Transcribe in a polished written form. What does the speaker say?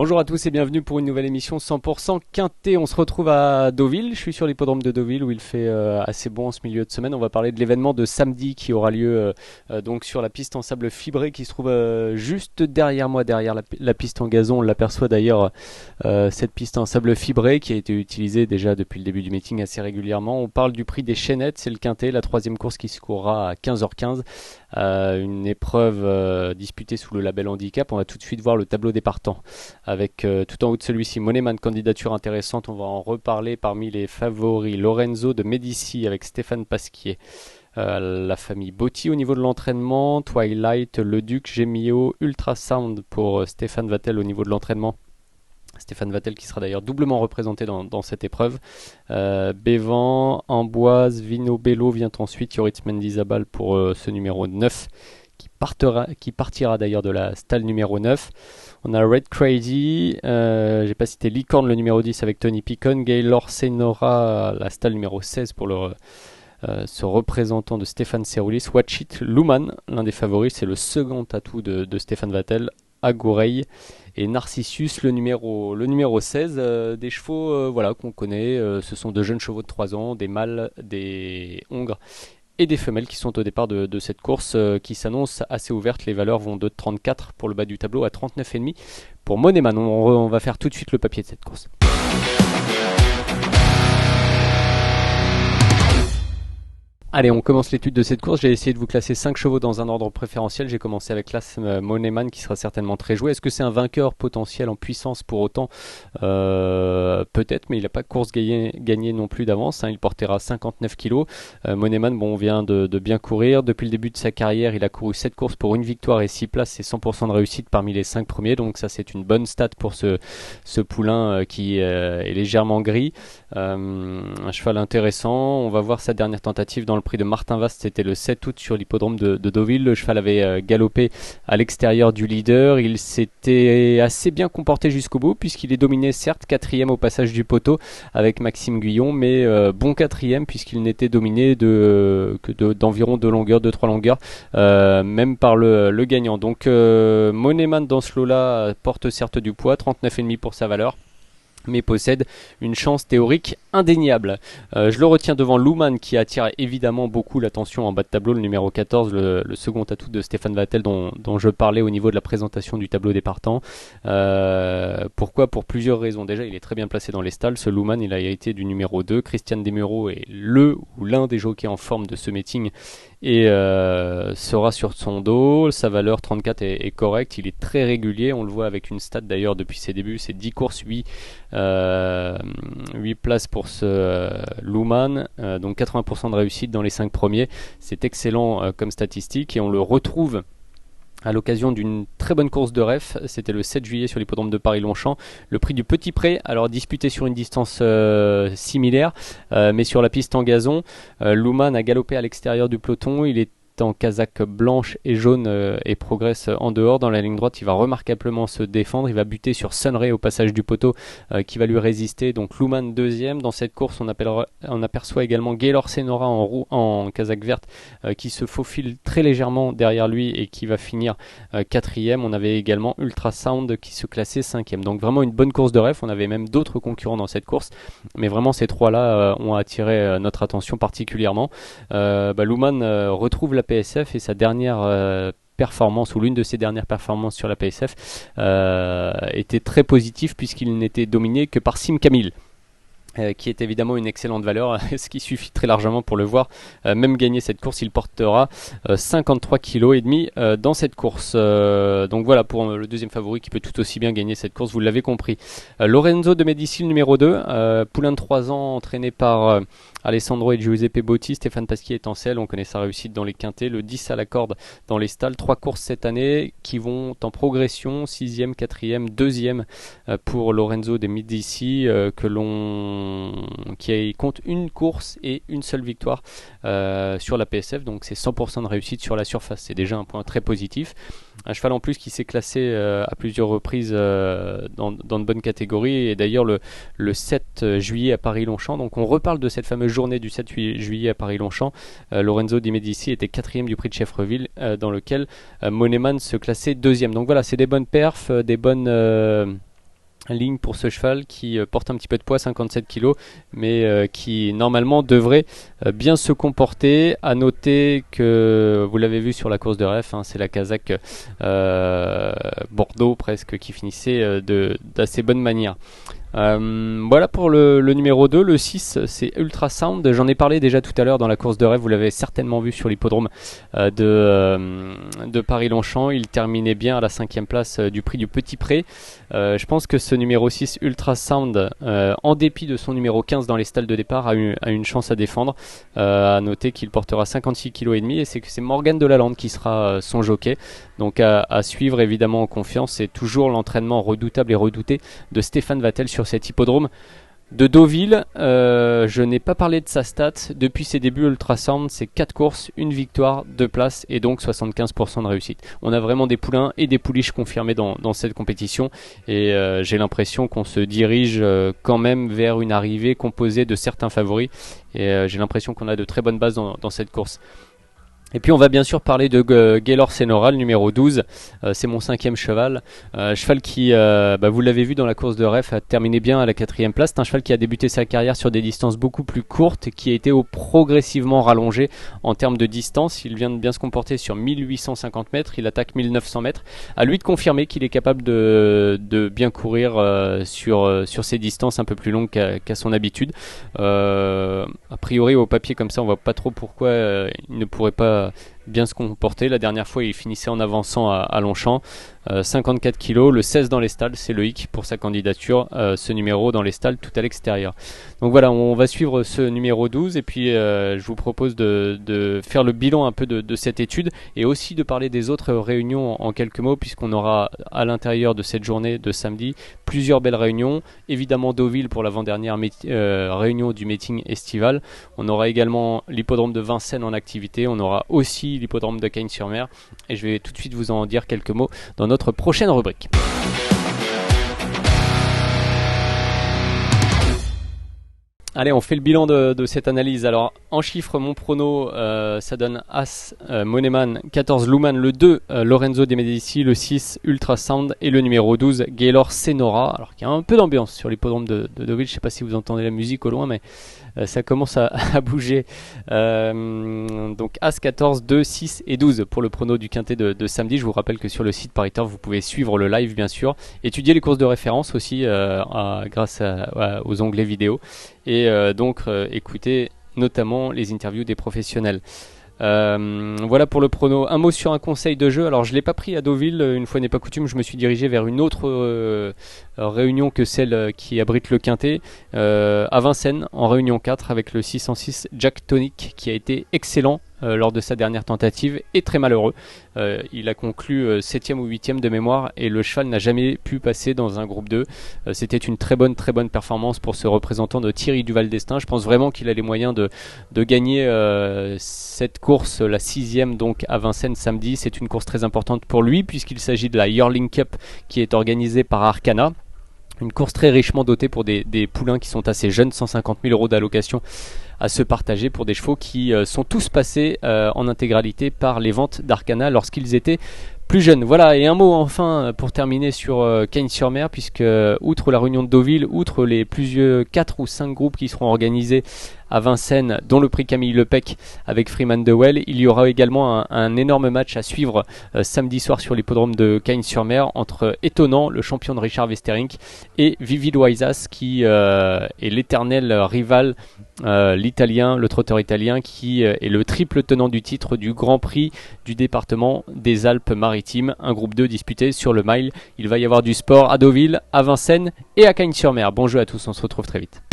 Bonjour à tous et bienvenue pour une nouvelle émission 100% Quintet. On se retrouve à Deauville. Je suis sur l'hippodrome de Deauville où il fait assez bon en ce milieu de semaine. On va parler de l'événement de samedi qui aura lieu donc sur la piste en sable fibré qui se trouve juste derrière moi, derrière la piste en gazon. On l'aperçoit d'ailleurs, cette piste en sable fibré qui a été utilisée déjà depuis le début du meeting assez régulièrement. On parle du prix des Chaînettes, c'est le Quintet, la troisième course qui se courra à 15h15. Une épreuve disputée sous le label handicap. On va tout de suite voir le tableau des partants avec tout en haut de celui-ci Moneman, candidature intéressante, on va en reparler. Parmi les favoris, Lorenzo de Medici avec Stéphane Pasquier, la famille Botti au niveau de l'entraînement, Twilight, Le Duc, Gemio, Ultrasound pour Stéphane Vattel au niveau de l'entraînement. Stéphane Vattel qui sera d'ailleurs doublement représenté dans cette épreuve. Bévan, Amboise, Vino Bello vient ensuite. Yoritz Mendizabal pour ce numéro 9 qui partira d'ailleurs de la stalle numéro 9. On a Red Crazy, j'ai pas cité Licorne le numéro 10 avec Tony Picon, Gaylor Senora la stalle numéro 16 pour ce représentant de Stéphane Seroulis. Watch It, Luman, l'un des favoris, c'est le second atout de Stéphane Vattel. Agoureille et Narcissus le numéro 16, des chevaux voilà, qu'on connaît, ce sont de jeunes chevaux de 3 ans, des mâles, des hongres et des femelles qui sont au départ de cette course qui s'annonce assez ouverte. Les valeurs vont de 34 pour le bas du tableau à 39,5 pour Moneman. On va faire tout de suite le papier de cette course. Allez, on commence l'étude de cette course. J'ai essayé de vous classer 5 chevaux dans un ordre préférentiel. J'ai commencé avec l'As Moneman qui sera certainement très joué. Est-ce que c'est un vainqueur potentiel en puissance pour autant peut-être, mais il n'a pas course gagnée non plus d'avance. Il portera 59 kg. Moneman, bon, on vient de bien courir. Depuis le début de sa carrière, il a couru 7 courses pour une victoire et 6 places. C'est 100% de réussite parmi les 5 premiers. Donc ça, c'est une bonne stat pour ce poulain qui est légèrement gris. Un cheval intéressant. On va voir sa dernière tentative dans le prix de Martin Vast, c'était le 7 août sur l'hippodrome de Deauville. Le cheval avait galopé à l'extérieur du leader. Il s'était assez bien comporté jusqu'au bout puisqu'il est dominé certes 4e au passage du poteau avec Maxime Guyon, mais bon 4e puisqu'il n'était dominé d'environ 2 longueurs, 2-3 longueurs, même par le gagnant. Donc Moneman dans ce lot-là porte certes du poids, 39,5 pour sa valeur, mais possède une chance théorique indéniable. Je le retiens devant Luman qui attire évidemment beaucoup l'attention en bas de tableau, le numéro 14, le second atout de Stéphane Vattel dont je parlais au niveau de la présentation du tableau des partants. Pourquoi? Pour plusieurs raisons. Déjà, il est très bien placé dans les stalles. Ce Luman, il a hérité du numéro 2. Christian Desmureaux est l'un des jockeys en forme de ce meeting et sera sur son dos. Sa valeur 34 est correcte, il est très régulier, on le voit avec une stat d'ailleurs depuis ses débuts, c'est 10 courses, 8 places pour ce Luman, donc 80% de réussite dans les 5 premiers, c'est excellent comme statistique et on le retrouve à l'occasion d'une très bonne course de ref, c'était le 7 juillet sur l'hippodrome de Paris-Longchamp, le prix du Petit Pré, alors disputé sur une distance similaire, mais sur la piste en gazon. Luman a galopé à l'extérieur du peloton, il est en casaque blanche et jaune et progresse en dehors. Dans la ligne droite, il va remarquablement se défendre, il va buter sur Sunray au passage du poteau qui va lui résister. Donc Luman deuxième. Dans cette course, on aperçoit également Gaylor Senora en casaque verte qui se faufile très légèrement derrière lui et qui va finir quatrième. On avait également Ultrasound qui se classait cinquième. Donc vraiment une bonne course de ref. On avait même d'autres concurrents dans cette course, mais vraiment ces trois-là ont attiré notre attention particulièrement. Luman retrouve la PSF et sa dernière performance ou l'une de ses dernières performances sur la PSF était très positive puisqu'il n'était dominé que par Sim Camille. Qui est évidemment une excellente valeur, ce qui suffit très largement pour le voir même gagner cette course. Il portera 53 kg et demi dans cette course. Donc voilà pour le deuxième favori qui peut tout aussi bien gagner cette course, vous l'avez compris. Lorenzo de Medici, numéro 2, poulain de 3 ans entraîné par Alessandro et Giuseppe Botti. Stéphane Pasquier est en selle, on connaît sa réussite dans les quintets, le 10 à la corde dans les stalles. 3 courses cette année qui vont en progression, 6e, 4e, 2e pour Lorenzo de Medici qui compte une course et une seule victoire sur la PSF, donc c'est 100% de réussite sur la surface, c'est déjà un point très positif. Un cheval en plus qui s'est classé à plusieurs reprises dans de bonnes catégories, et d'ailleurs le 7 juillet à Paris-Longchamp, donc on reparle de cette fameuse journée du 7 juillet à Paris-Longchamp. Lorenzo Di Medici était 4e du prix de Chefreville, dans lequel Moneman se classait 2e. Donc voilà, c'est des bonnes perfs, des bonnes ligne pour ce cheval qui porte un petit peu de poids, 57 kg, mais qui normalement devrait bien se comporter. À noter que vous l'avez vu sur la course de ref, hein, c'est la Kazakh Bordeaux presque qui finissait d'assez bonne manière. Voilà pour le numéro 2. Le 6, c'est Ultrasound. J'en ai parlé déjà tout à l'heure dans la course de rêve. Vous l'avez certainement vu sur l'hippodrome de Paris-Longchamp. Il terminait bien à la 5e place du prix du Petit Pré. Je pense que ce numéro 6, Ultrasound, en dépit de son numéro 15 dans les stalles de départ, a une chance à défendre. À noter qu'il portera 56,5 kg et c'est Morgan Delalande qui sera son jockey. Donc à suivre évidemment en confiance. C'est toujours l'entraînement redoutable et redouté de Stéphane Vattel sur cet hippodrome de Deauville. Je n'ai pas parlé de sa stat. Depuis ses débuts Ultrasound, c'est 4 courses, 1 victoire, 2 places et donc 75% de réussite. On a vraiment des poulains et des pouliches confirmés dans cette compétition et j'ai l'impression qu'on se dirige quand même vers une arrivée composée de certains favoris et j'ai l'impression qu'on a de très bonnes bases dans cette course. Et puis on va bien sûr parler de Gaylor Senora, le numéro 12, c'est mon 5e cheval, cheval qui, vous l'avez vu dans la course de ref, a terminé bien à la 4e place. C'est un cheval qui a débuté sa carrière sur des distances beaucoup plus courtes, qui a été progressivement rallongé en termes de distance. Il vient de bien se comporter sur 1850 mètres, il attaque 1900 mètres. À lui de confirmer qu'il est capable de bien courir sur ces distances un peu plus longues qu'à son habitude. A priori au papier comme ça on voit pas trop pourquoi il ne pourrait pas bien se comporter. La dernière fois il finissait en avançant à Longchamp. 54 kg, le 16 dans les stalles, c'est le hic pour sa candidature, ce numéro dans les stalles tout à l'extérieur. Donc voilà, on va suivre ce numéro 12 et puis je vous propose de faire le bilan un peu de cette étude et aussi de parler des autres réunions en quelques mots, puisqu'on aura à l'intérieur de cette journée de samedi plusieurs belles réunions. Évidemment Deauville pour l'avant-dernière réunion du meeting estival. On aura également l'hippodrome de Vincennes en activité, on aura aussi l'hippodrome de Cagnes-sur-Mer et je vais tout de suite vous en dire quelques mots dans notre prochaine rubrique. Allez, on fait le bilan de cette analyse. Alors, en chiffres, mon prono, ça donne As, Moneman, 14, Luman, le 2, Lorenzo De Medici, le 6, Ultrasound et le numéro 12, Gaylor Senora. Alors, il y a un peu d'ambiance sur l'hippodrome de Deauville. Je ne sais pas si vous entendez la musique au loin, mais ça commence à bouger. Donc, As, 14, 2, 6 et 12 pour le prono du quintet de samedi. Je vous rappelle que sur le site Paris Turf, vous pouvez suivre le live, bien sûr. Étudier les courses de référence aussi grâce aux onglets vidéo. Et donc écoutez notamment les interviews des professionnels. Voilà pour le prono. Un mot sur un conseil de jeu. Alors je ne l'ai pas pris à Deauville, une fois n'est pas coutume, je me suis dirigé vers une autre réunion que celle qui abrite le quintet, à Vincennes en réunion 4 avec le 606 Jack Tonic qui a été excellent lors de sa dernière tentative et très malheureux. Il a conclu 7e ou 8e de mémoire et le cheval n'a jamais pu passer dans un groupe 2. C'était une très bonne performance pour ce représentant de Thierry Duval d'Estaing. Je pense vraiment qu'il a les moyens de gagner cette course, la 6e donc à Vincennes samedi. C'est une course très importante pour lui puisqu'il s'agit de la Yearling Cup qui est organisée par Arcana. Une course très richement dotée pour des poulains qui sont assez jeunes, 150 000 € d'allocation à se partager pour des chevaux qui sont tous passés en intégralité par les ventes d'Arcana lorsqu'ils étaient plus jeunes. Voilà, et un mot enfin pour terminer sur Cagnes-sur-Mer, puisque outre la réunion de Deauville, outre les plusieurs 4 ou 5 groupes qui seront organisés à Vincennes, dont le prix Camille Lepec avec Freeman de Well, il y aura également un énorme match à suivre samedi soir sur l'hippodrome de Cagnes-sur-Mer entre Étonnant, le champion de Richard Westerink, et Vivid Waisas qui est l'éternel rival, l'italien, le trotteur italien qui est le triple tenant du titre du Grand Prix du département des Alpes-Maritimes, un groupe 2 disputé sur le mile. Il va y avoir du sport à Deauville, à Vincennes et à Cagnes-sur-Mer. Bon jeu à tous, on se retrouve très vite.